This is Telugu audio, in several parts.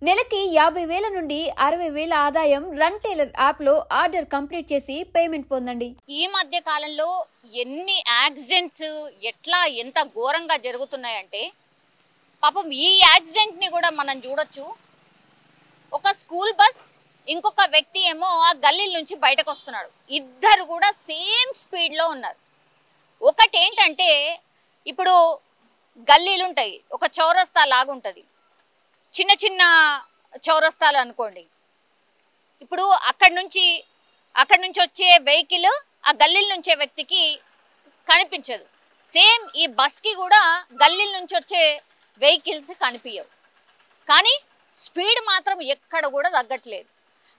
నెలకి 50,000 నుండి 60,000 ఆదాయం రన్ టైలర్ యాప్లో ఆర్డర్ కంప్లీట్ చేసి పేమెంట్ పొందండి. ఈ మధ్య కాలంలో ఎన్ని యాక్సిడెంట్స్ ఎంత ఘోరంగా జరుగుతున్నాయంటే పాపం ఈ యాక్సిడెంట్ని కూడా మనం చూడొచ్చు. ఒక స్కూల్ బస్ ఇంకొక వ్యక్తి ఏమో ఆ గల్లీ నుంచి బయటకు వస్తున్నాడు. ఇద్దరు కూడా సేమ్ స్పీడ్లో ఉన్నారు. ఒకటి ఏంటంటే ఇప్పుడు గల్లీలు ఉంటాయి, ఒక చౌరస్తా లాగుంటుంది, చిన్న చిన్న చౌరస్తాలు అనుకోండి. ఇప్పుడు అక్కడి నుంచి వచ్చే వెహికల్ ఆ గల్లీల నుంచే వ్యక్తికి కనిపించదు. సేమ్ ఈ బస్కి కూడా గల్లీల నుంచి వచ్చే వెహికల్స్ కనిపించవు, కానీ స్పీడ్ మాత్రం ఎక్కడ కూడా తగ్గట్లేదు.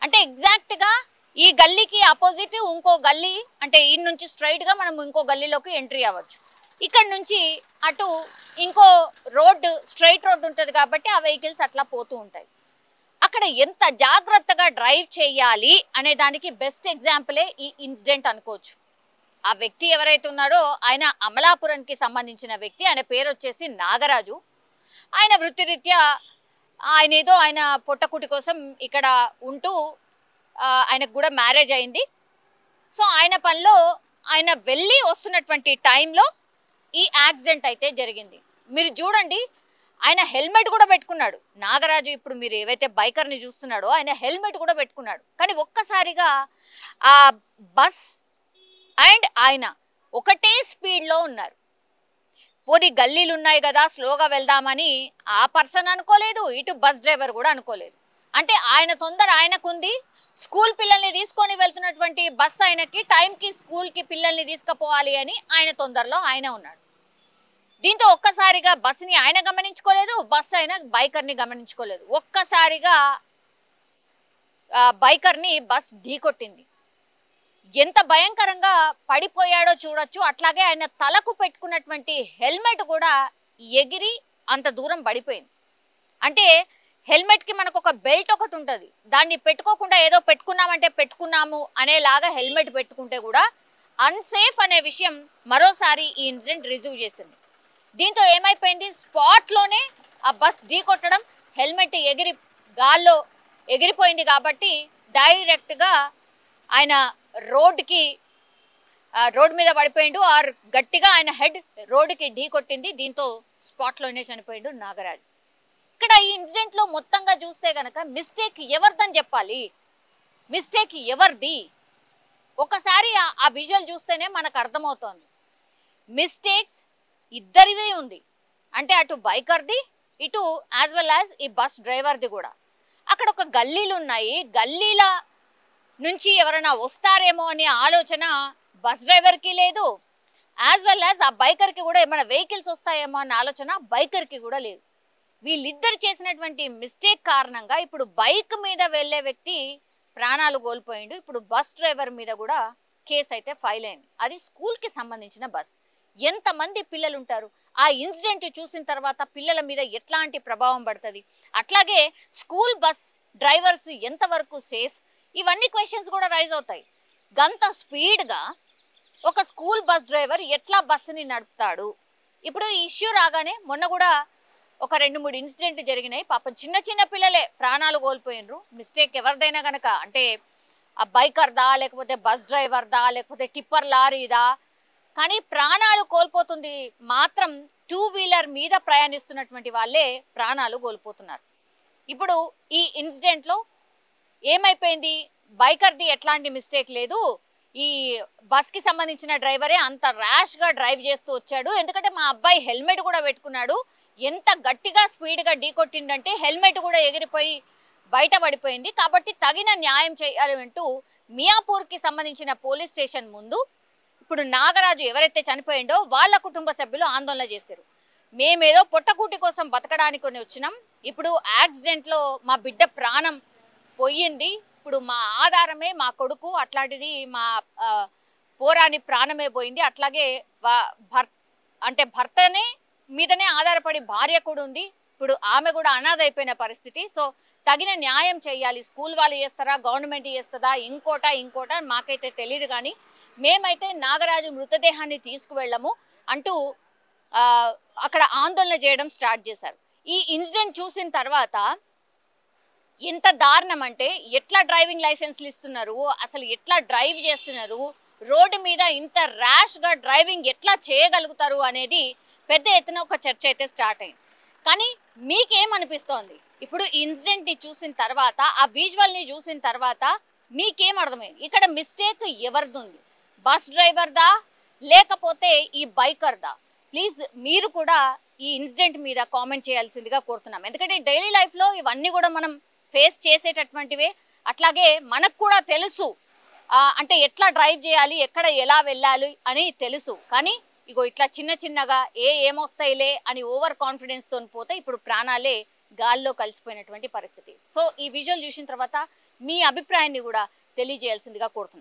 అంటే ఎగ్జాక్ట్గా ఈ గల్లీకి ఆపోజిట్ ఇంకో గల్లీ, అంటే ఈ నుంచి స్ట్రైట్గా మనం ఇంకో గల్లీలోకి ఎంట్రీ అవ్వచ్చు. ఇక్కడ నుంచి అటు ఇంకో రోడ్డు, స్ట్రైట్ రోడ్డు ఉంటుంది కాబట్టి ఆ వెహికల్స్ అట్లా పోతూ ఉంటాయి. అక్కడ ఎంత జాగ్రత్తగా డ్రైవ్ చేయాలి అనే దానికి బెస్ట్ ఎగ్జాంపులే ఈ ఇన్సిడెంట్ అనుకోవచ్చు. ఆ వ్యక్తి ఎవరైతే ఉన్నాడో ఆయన అమలాపురంకి సంబంధించిన వ్యక్తి. ఆయన పేరు వచ్చేసి నాగరాజు. ఆయన వృత్తిరీత్యా ఆయన పొట్టకుటి కోసం ఇక్కడ ఉంటూ ఆయనకు కూడా మ్యారేజ్ అయింది. సో ఆయన పనిలో ఆయన వెళ్ళి వస్తున్నటువంటి టైంలో ఈ యాక్సిడెంట్ అయితే జరిగింది. మీరు చూడండి, ఆయన హెల్మెట్ కూడా పెట్టుకున్నాడు. నాగరాజు ఇప్పుడు మీరు ఏవైతే బైకర్ని చూస్తున్నాడో ఆయన హెల్మెట్ కూడా పెట్టుకున్నాడు. కానీ ఒక్కసారిగా ఆ బస్ అండ్ ఆయన ఒకటే స్పీడ్లో ఉన్నారు. పోనీ గల్లీలు ఉన్నాయి కదా స్లోగా వెళ్దామని ఆ పర్సన్ అనుకోలేదు, ఇటు బస్ డ్రైవర్ కూడా అనుకోలేదు. అంటే ఆయన తొందర ఆయనకుంది. స్కూల్ పిల్లల్ని తీసుకొని వెళ్తున్నటువంటి బస్ ఆయనకి టైంకి స్కూల్కి పిల్లల్ని తీసుకుపోవాలి అని ఆయన తొందరలో ఆయన ఉన్నాడు. దీంతో ఒక్కసారిగా బస్ని ఆయన గమనించుకోలేదు, బస్ అయిన బైకర్ని గమనించుకోలేదు. ఒక్కసారిగా బైకర్ని బస్ ఢీకొట్టింది. ఎంత భయంకరంగా పడిపోయాడో చూడొచ్చు. అట్లాగే ఆయన తలకు పెట్టుకున్నటువంటి హెల్మెట్ కూడా ఎగిరి అంత దూరం పడిపోయింది. అంటే హెల్మెట్కి మనకు ఒక బెల్ట్ ఒకటి ఉంటుంది, దాన్ని పెట్టుకోకుండా ఏదో పెట్టుకున్నామంటే పెట్టుకున్నాము అనేలాగా హెల్మెట్ పెట్టుకుంటే కూడా అన్సేఫ్ అనే విషయం మరోసారి ఈ ఇన్సిడెంట్ రిజీవ్ చేసింది. దీంతో ఏమైపోయింది, స్పాట్లోనే ఆ బస్ ఢీకొట్టడం, హెల్మెట్ గాల్లో ఎగిరిపోయింది. కాబట్టి డైరెక్ట్గా ఆయన రోడ్ మీద పడిపోయిండు. ఆర్ గట్టిగా ఆయన హెడ్ రోడ్డుకి ఢీకొట్టింది. దీంతో స్పాట్లోనే చనిపోయిండు నాగరాజు. ఇక్కడ ఈ ఇన్సిడెంట్లో మొత్తంగా చూస్తే కనుక మిస్టేక్ ఎవరిదని చెప్పాలి, మిస్టేక్ ఎవరిది? ఒకసారి ఆ విజువల్ చూస్తేనే మనకు అర్థమవుతోంది. మిస్టేక్స్ ఇద్దరివే ఉంది. అంటే అటు బైకర్ది, ఇటు యాజ్ వెల్ యాజ్ ఈ బస్ డ్రైవర్ది కూడా. అక్కడ ఒక గల్లీలు ఉన్నాయి, గల్లీల నుంచి ఎవరైనా వస్తారేమో అనే ఆలోచన బస్ డ్రైవర్కి లేదు, యాజ్ వెల్ యాజ్ ఆ బైకర్కి కూడా ఏమైనా వెహికల్స్ వస్తాయేమో అనే ఆలోచన బైకర్కి కూడా లేదు. వీళ్ళిద్దరు చేసినటువంటి మిస్టేక్ కారణంగా ఇప్పుడు బైక్ మీద వెళ్ళే వ్యక్తి ప్రాణాలు కోల్పోయిండు. ఇప్పుడు బస్ డ్రైవర్ మీద కూడా కేసు అయితే ఫైల్ అయింది. అది స్కూల్కి సంబంధించిన బస్. ఎంతమంది పిల్లలు ఉంటారు? ఆ ఇన్సిడెంట్ చూసిన తర్వాత పిల్లల మీద ఎట్లాంటి ప్రభావం పడుతుంది, అట్లాగే స్కూల్ బస్ డ్రైవర్స్ ఎంతవరకు సేఫ్, ఇవన్నీ క్వశ్చన్స్ కూడా రైజ్ అవుతాయి. గంత స్పీడ్గా ఒక స్కూల్ బస్ డ్రైవర్ ఎట్లా బస్సుని నడుపుతాడు? ఇప్పుడు ఈ ఇష్యూ రాగానే మొన్న కూడా ఒక 2-3 ఇన్సిడెంట్లు జరిగినాయి. పాపం చిన్న చిన్న పిల్లలే ప్రాణాలు కోల్పోయినరు. మిస్టేక్ ఎవరిదైనా కనుక, అంటే ఆ బైకర్దా, లేకపోతే బస్ డ్రైవర్దా, లేకపోతే టిప్పర్ లారీదా, కానీ ప్రాణాలు కోల్పోతుంది మాత్రం 2 వీలర్ మీద ప్రయాణిస్తున్నటువంటి వాళ్ళే ప్రాణాలు కోల్పోతున్నారు. ఇప్పుడు ఈ ఇన్సిడెంట్లో ఏమైపోయింది, బైకర్ది ఎట్లాంటి మిస్టేక్ లేదు, ఈ బస్కి సంబంధించిన డ్రైవరే అంత ర్యాష్గా డ్రైవ్ చేస్తూ వచ్చాడు. ఎందుకంటే మా అబ్బాయి హెల్మెట్ కూడా పెట్టుకున్నాడు, ఎంత గట్టిగా స్పీడ్గా ఢీకొట్టిండంటే హెల్మెట్ కూడా ఎగిరిపోయి బయట పడిపోయింది. కాబట్టి తగిన న్యాయం చేయాలి అంటూ మియాపూర్కి సంబంధించిన పోలీస్ స్టేషన్ ముందు ఇప్పుడు నాగరాజు ఎవరైతే చనిపోయిండో వాళ్ళ కుటుంబ సభ్యులు ఆందోళన చేశారు. మేమేదో పొట్టకూటి కోసం బతకడానికి వచ్చినాం, ఇప్పుడు యాక్సిడెంట్లో మా బిడ్డ ప్రాణం పోయింది, ఇప్పుడు మా ఆధారమే మా కొడుకు, అట్లాంటిది మా పోరాని ప్రాణమే పోయింది, అట్లాగే భర్తనే మీదనే ఆధారపడి భార్య కూడా ఉంది, ఇప్పుడు ఆమె కూడా అనాథ అయిపోయిన పరిస్థితి. సో తగిన న్యాయం చేయాలి. స్కూల్ వాళ్ళు చేస్తారా, గవర్నమెంట్ చేస్తుందా, ఇంకోట మాకైతే తెలియదు, కానీ మేమైతే నాగరాజు మృతదేహాన్ని తీసుకువెళ్ళము అంటూ అక్కడ ఆందోళన చేయడం స్టార్ట్ చేశారు. ఈ ఇన్సిడెంట్ చూసిన తర్వాత ఎంత దారుణం అంటే ఎట్లా డ్రైవింగ్ లైసెన్స్లు ఇస్తున్నారు, అసలు ఎట్లా డ్రైవ్ చేస్తున్నారు, రోడ్డు మీద ఇంత ర్యాష్గా డ్రైవింగ్ ఎట్లా చేయగలుగుతారు అనేది పెద్ద ఎత్తున ఒక చర్చ అయితే స్టార్ట్ అయింది. కానీ మీకేమనిపిస్తోంది ఇప్పుడు ఈ ఇన్సిడెంట్ని చూసిన తర్వాత, ఆ విజువల్ని చూసిన తర్వాత మీకేం అర్థమైంది? ఇక్కడ మిస్టేక్ ఎవరిది ఉంది? బస్ డ్రైవర్దా లేకపోతే ఈ బైకర్దా? ప్లీజ్ మీరు కూడా ఈ ఇన్సిడెంట్ మీద కామెంట్ చేయాల్సిందిగా కోరుతున్నాం. ఎందుకంటే డైలీ లైఫ్లో ఇవన్నీ కూడా మనం ఫేస్ చేసేటటువంటివే. అట్లాగే మనకు కూడా తెలుసు అంటే ఎట్లా డ్రైవ్ చేయాలి, ఎక్కడ ఎలా వెళ్ళాలి అని తెలుసు. కానీ ఇగో ఇట్లా చిన్న చిన్నగా ఏమొస్తాయిలే అని ఓవర్ కాన్ఫిడెన్స్తో పోతే ఇప్పుడు ప్రాణాలే గాల్లో కలిసిపోయినటువంటి పరిస్థితి. సో ఈ విజువల్ చూసిన తర్వాత మీ అభిప్రాయాన్ని కూడా తెలియజేయాల్సిందిగా కోరుతున్నాను.